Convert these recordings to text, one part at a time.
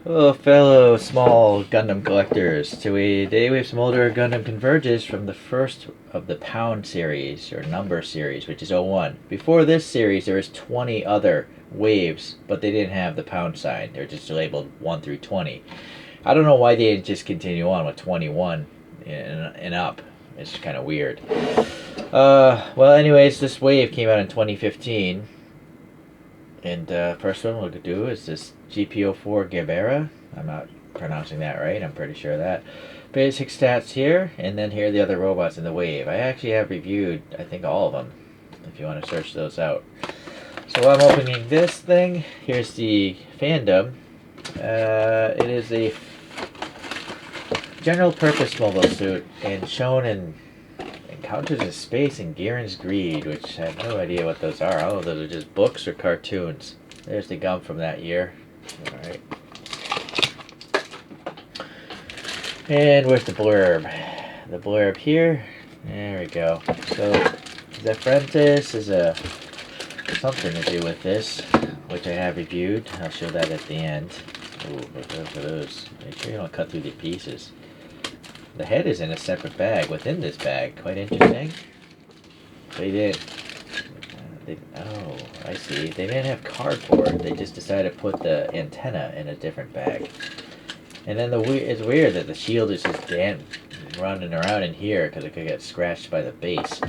Hello, fellow small Gundam collectors. Today we have some older Gundam Converges from the first of the Pound series, or Number series, which is 01. Before this series, there was 20 other waves, but they didn't have the pound sign. They're just labeled 1 through 20. I don't know why they didn't just continue on with 21 and up. It's kind of weird. Well, anyways, this wave came out in 2015. And first one we'll do is this GP04 Gerbera. I'm not pronouncing that right, I'm pretty sure of that. Basic stats here, and then here are the other robots in the wave. I actually have reviewed, I think, all of them, if you want to search those out. So while I'm opening this thing, here's the fandom. It is a general purpose mobile suit, and shown in Encounters in Space and Gihren's Greed, which I have no idea what those are. Oh, those are just books or cartoons. There's the gum from that year. Alright. And where's the blurb? The blurb here. There we go. So, the Apprentice is something to do with this, which I have reviewed. I'll show that at the end. Ooh, look for those. Make sure you don't cut through the pieces. The head is in a separate bag within this bag. Quite interesting. They did. Oh, I see. They didn't have cardboard. They just decided to put the antenna in a different bag. And then it's weird that the shield is just running around in here because it could get scratched by the base.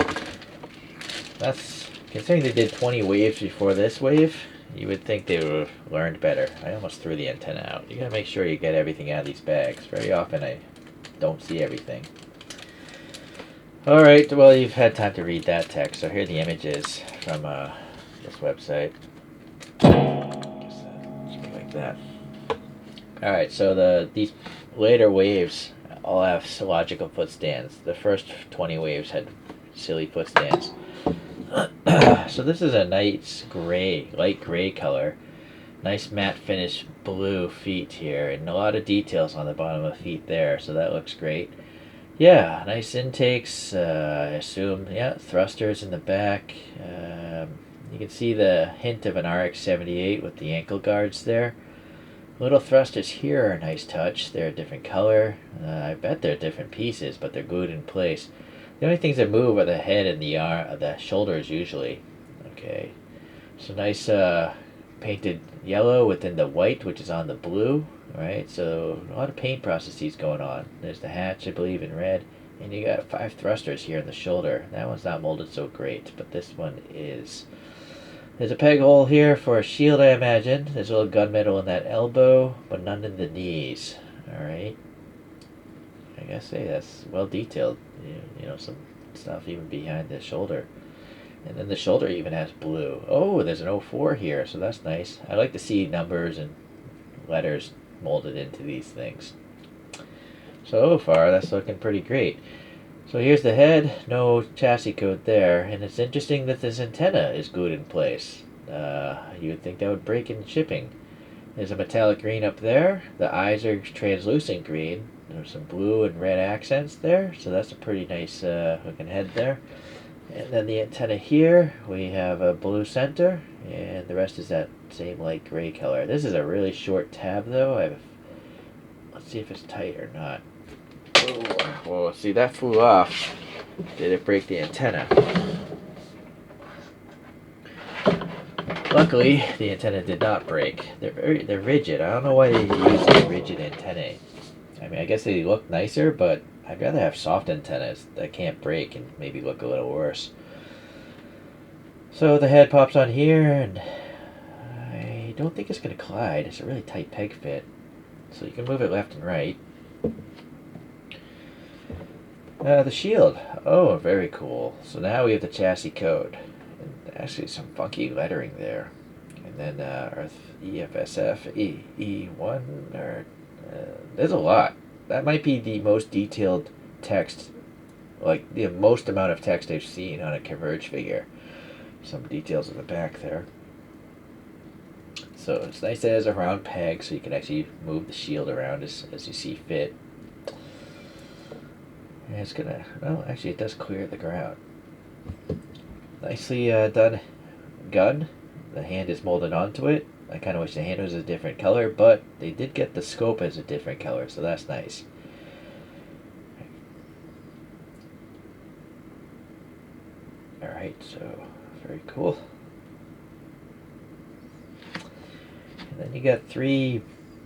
That's considering they did 20 waves before this wave. You would think they would have learned better. I almost threw the antenna out. You gotta make sure you get everything out of these bags. Very often I don't see everything. Alright, well, you've had time to read that text, so here are the images from this website. Something like that. Alright, so these later waves all have logical footstands. The first 20 waves had silly footstands. So this is a nice gray, light gray color. Nice matte finish blue feet here, and a lot of details on the bottom of the feet there, so that looks great. Yeah, nice intakes, I assume, yeah, thrusters in the back. You can see the hint of an RX-78 with the ankle guards there. Little thrusters here are a nice touch. They're a different color. I bet they're different pieces, but they're glued in place. The only things that move are the head and the shoulders usually. Okay, so nice painted yellow within the white, which is on the blue, right? So a lot of paint processes going on. There's the hatch, I believe, in red, and you got 5 thrusters here in the shoulder. That one's not molded so great, but this one is. There's a peg hole here for a shield, I imagine. There's a little gunmetal in that elbow, but none in the knees. All right. I guess, hey, that's well detailed. You know, some stuff even behind the shoulder. And then the shoulder even has blue. Oh, there's an 04 here, so that's nice. I like to see numbers and letters molded into these things. So far, that's looking pretty great. So here's the head, no chassis code there, and it's interesting that this antenna is glued in place. You would think that would break in shipping. There's a metallic green up there. The eyes are translucent green. There's some blue and red accents there, so that's a pretty nice looking head there. And then the antenna here, we have a blue center, and the rest is that same light gray color. This is a really short tab, though. Let's see if it's tight or not. Oh, well, see, that flew off. Did it break the antenna? Luckily, the antenna did not break. They're rigid. I don't know why they use these rigid antennae. I mean, I guess they look nicer, but I'd rather have soft antennas that can't break and maybe look a little worse. So the head pops on here, and I don't think it's going to collide. It's a really tight peg fit, so you can move it left and right. The shield. Oh, very cool. So now we have the chassis code. And actually some funky lettering there. And then Earth EFSF, E1, or there's a lot. That might be the most detailed text, like the most amount of text I've seen on a Converge figure. Some details in the back there. So it's nice that it has a round peg, so you can actually move the shield around as you see fit. And it's gonna, well, actually it does clear the ground. Nicely done gun. The hand is molded onto it. I kind of wish the handle was a different color, but they did get the scope as a different color, so that's nice. Alright, so very cool. And then you got 3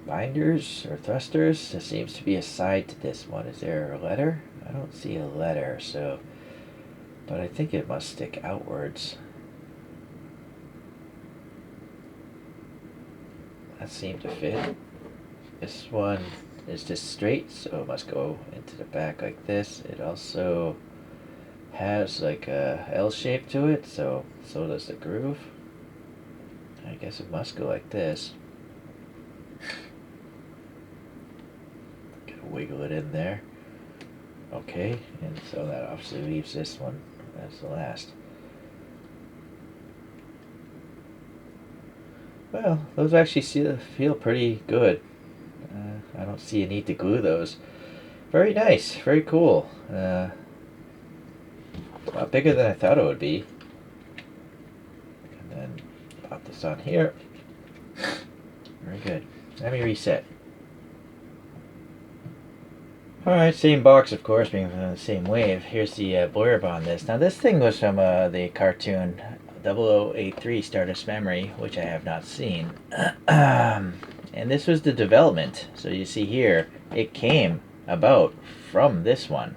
binders or thrusters. There seems to be a side to this one. Is there a letter? I don't see a letter, so, but I think it must stick outwards. That seemed to fit. This one is just straight, so it must go into the back like this. It also has like a L shape to it, so does the groove. I guess it must go like this. Gotta wiggle it in there. Okay, and so that obviously leaves this one as the last. Well, those actually feel pretty good. I don't see a need to glue those. Very nice, very cool. A lot bigger than I thought it would be. And then pop this on here. Very good. Let me reset. Alright, same box, of course, being from the same wave. Here's the blurb on this. Now, this thing was from the cartoon 0083 Stardust Memory, which I have not seen. And this was the development. So you see here, it came about from this one.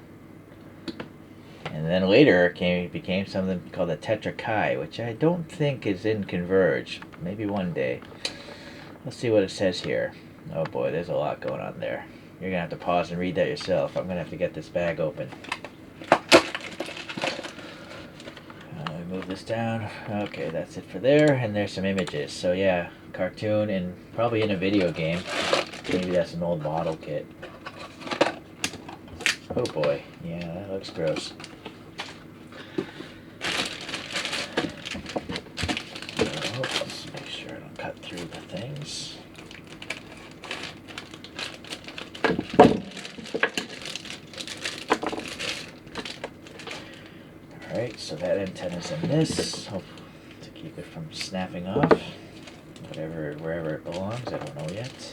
And then later it became something called the Tetra Kai, which I don't think is in Converge. Maybe one day. Let's see what it says here. Oh boy, there's a lot going on there. You're going to have to pause and read that yourself. I'm going to have to get this bag open. Move this down. Okay, that's it for there. And there's some images. So yeah, cartoon and probably in a video game. Maybe that's an old model kit. Oh boy. Yeah, that looks gross. So, let's make sure I don't cut through the things. Alright, so that antenna's in this. Hope to keep it from snapping off. Wherever it belongs, I don't know yet.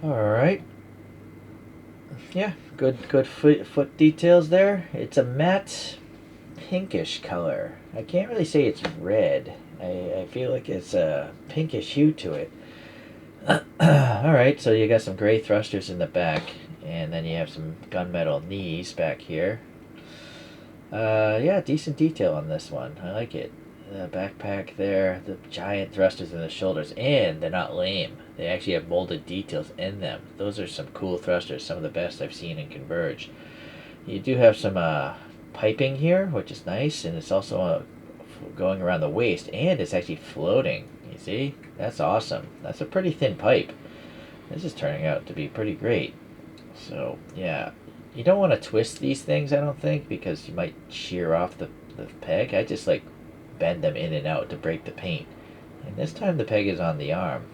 Alright. Yeah, good foot details there. It's a matte pinkish color. I can't really say it's red. I feel like it's a pinkish hue to it. Alright, so you got some gray thrusters in the back, and then you have some gunmetal knees back here. Yeah, decent detail on this one. I like it. The backpack there, the giant thrusters in the shoulders, and they're not lame. They actually have molded details in them. Those are some cool thrusters, some of the best I've seen in Converge. You do have some piping here, which is nice, and it's also going around the waist, and it's actually floating. You see? That's awesome. That's a pretty thin pipe. This is turning out to be pretty great. So, yeah. You don't want to twist these things, I don't think, because you might shear off the peg. I just, like, bend them in and out to break the paint. And this time the peg is on the arm.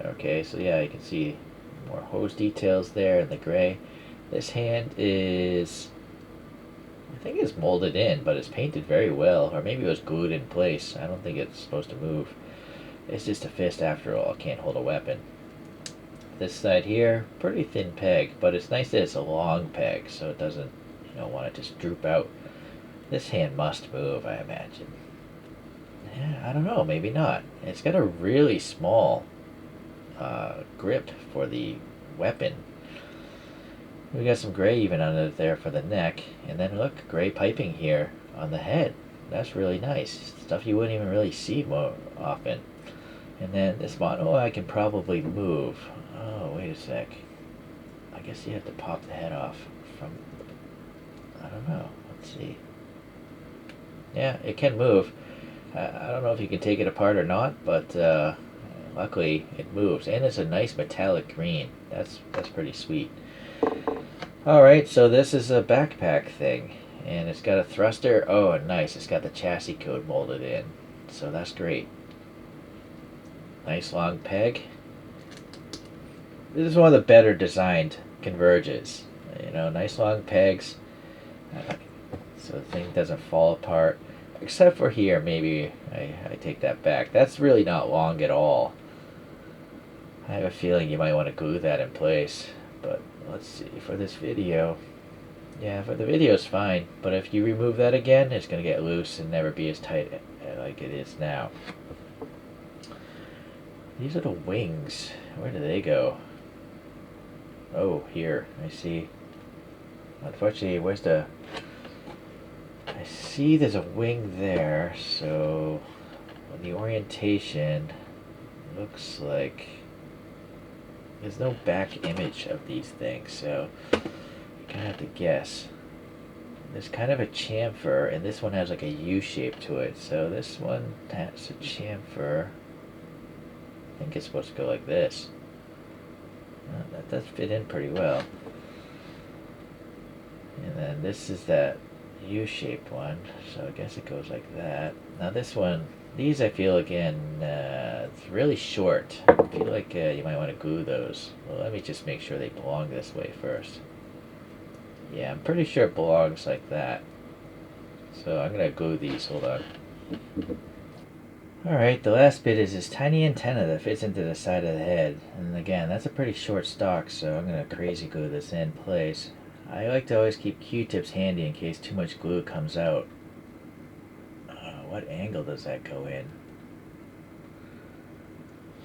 Okay, so yeah, you can see more hose details there in the gray. This hand is, I think it's molded in, but it's painted very well. Or maybe it was glued in place. I don't think it's supposed to move. It's just a fist after all. It can't hold a weapon. This side here, pretty thin peg, but it's nice that it's a long peg, so it doesn't, want to just droop out. This hand must move, I imagine. Yeah, I don't know, maybe not. It's got a really small grip for the weapon. We got some gray even under there for the neck, and then look, gray piping here on the head. That's really nice. Stuff you wouldn't even really see more often. And then this model I can probably move. Oh, wait a sec. I guess you have to pop the head off from, I don't know. Let's see. Yeah, it can move. I don't know if you can take it apart or not, but luckily it moves. And it's a nice metallic green. That's pretty sweet. Alright, so this is a backpack thing. And it's got a thruster. Oh, nice. It's got the chassis code molded in. So that's great. Nice long peg. This is one of the better designed Converges. Nice long pegs. So the thing doesn't fall apart. except for here, maybe I take that back. That's really not long at all. I have a feeling you might want to glue that in place, but let's see, for this video, yeah, for the video it's fine, but if you remove that again, it's going to get loose and never be as tight like it is now. These are the wings. Where do they go? Oh, here, I see. Unfortunately, where's the... I see there's a wing there, so the orientation looks like there's no back image of these things, so you kind of have to guess. There's kind of a chamfer, and this one has like a U shape to it, so this one has a chamfer. I think it's supposed to go like this. That does fit in pretty well. And then this is that U-shaped one, so I guess it goes like that. Now this one, these I feel again, it's really short. I feel like you might want to glue those. Well, let me just make sure they belong this way first. Yeah, I'm pretty sure it belongs like that. So I'm going to glue these, hold on. Alright, the last bit is this tiny antenna that fits into the side of the head. And again, that's a pretty short stock, so I'm going to crazy glue this in place. I like to always keep Q-tips handy in case too much glue comes out. What angle does that go in?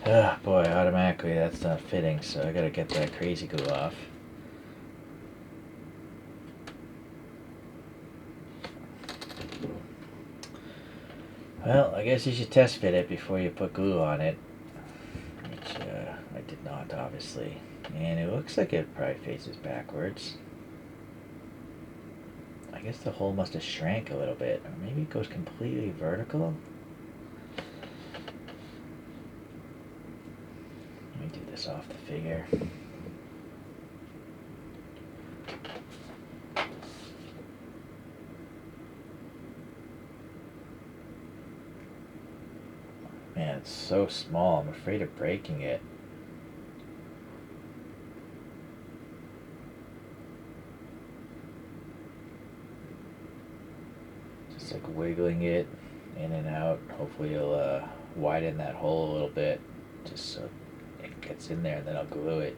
Ah, boy, automatically that's not fitting, so I gotta get that crazy glue off. Well, I guess you should test fit it before you put glue on it. Which, I did not, obviously. And it looks like it probably faces backwards. I guess the hole must have shrank a little bit. Or maybe it goes completely vertical. Let me do this off the figure. Man, it's so small. I'm afraid of breaking it. Just like wiggling it in and out. Hopefully it'll widen that hole a little bit, just so it gets in there, and then I'll glue it.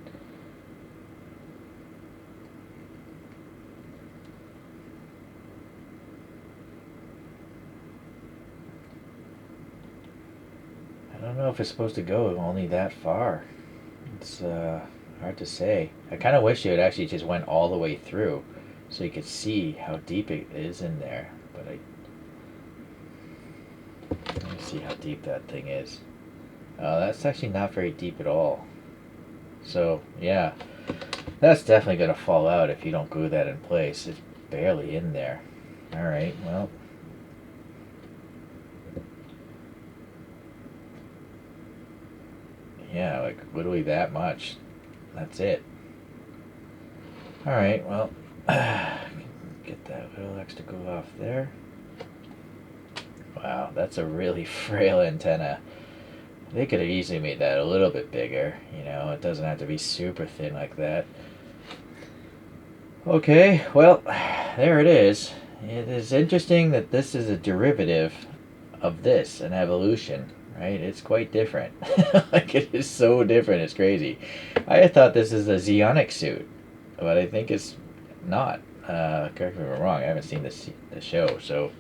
I don't know if it's supposed to go only that far. It's hard to say. I kind of wish it actually just went all the way through so you could see how deep it is in there. But let me see how deep that thing is. That's actually not very deep at all. So, yeah. That's definitely going to fall out if you don't glue that in place. It's barely in there. Alright, well... yeah, like literally that much. That's it. Alright, well, get that little extra glue off there. Wow, that's a really frail antenna. They could have easily made that a little bit bigger, you know, it doesn't have to be super thin like that. Okay, well, there it is. It is interesting that this is a derivative of this, an evolution. Right? It's quite different. Like, it is so different, it's crazy. I thought this is a Zeonic suit, but I think it's not. Correct me if I'm wrong, I haven't seen the show, so...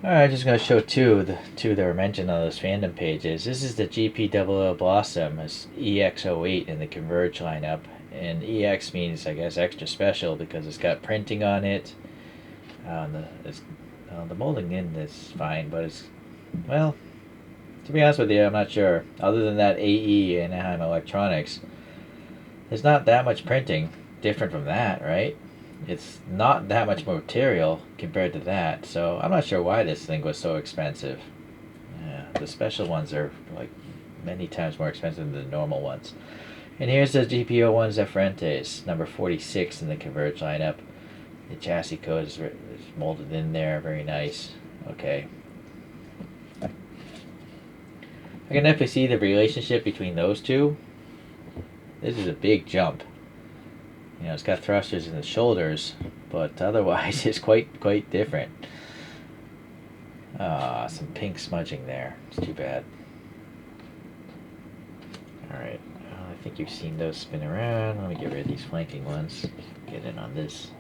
Alright, I'm just going to show the two that were mentioned on those fandom pages. This is the GP00 Blossom. It's EX08 in the Converge lineup. And EX means, I guess, extra special because it's got printing on it. The molding in is fine, but it's, well, to be honest with you, I'm not sure. Other than that AE Anaheim Electronics, there's not that much printing different from that, right? It's not that much more material compared to that, so I'm not sure why this thing was so expensive. Yeah, the special ones are like many times more expensive than the normal ones. And here's the GP01 Zefrentes, number 46 in the Converge lineup. The chassis code is molded in there, very nice. Okay. I can definitely see the relationship between those two. This is a big jump. You know, it's got thrusters in the shoulders, but otherwise it's quite different. Some pink smudging there. It's too bad. Alright, I think you've seen those spin around. Let me get rid of these flanking ones. Get in on this.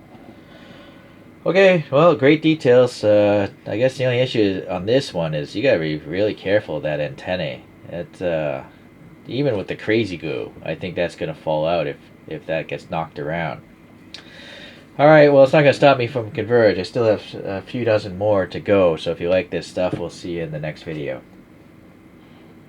Okay, well, great details. I guess the only issue on this one is you gotta be really careful of that antennae. Even with the crazy glue, I think that's gonna fall out if that gets knocked around. Alright, well, it's not gonna stop me from Converge. I still have a few dozen more to go, so if you like this stuff, we'll see you in the next video.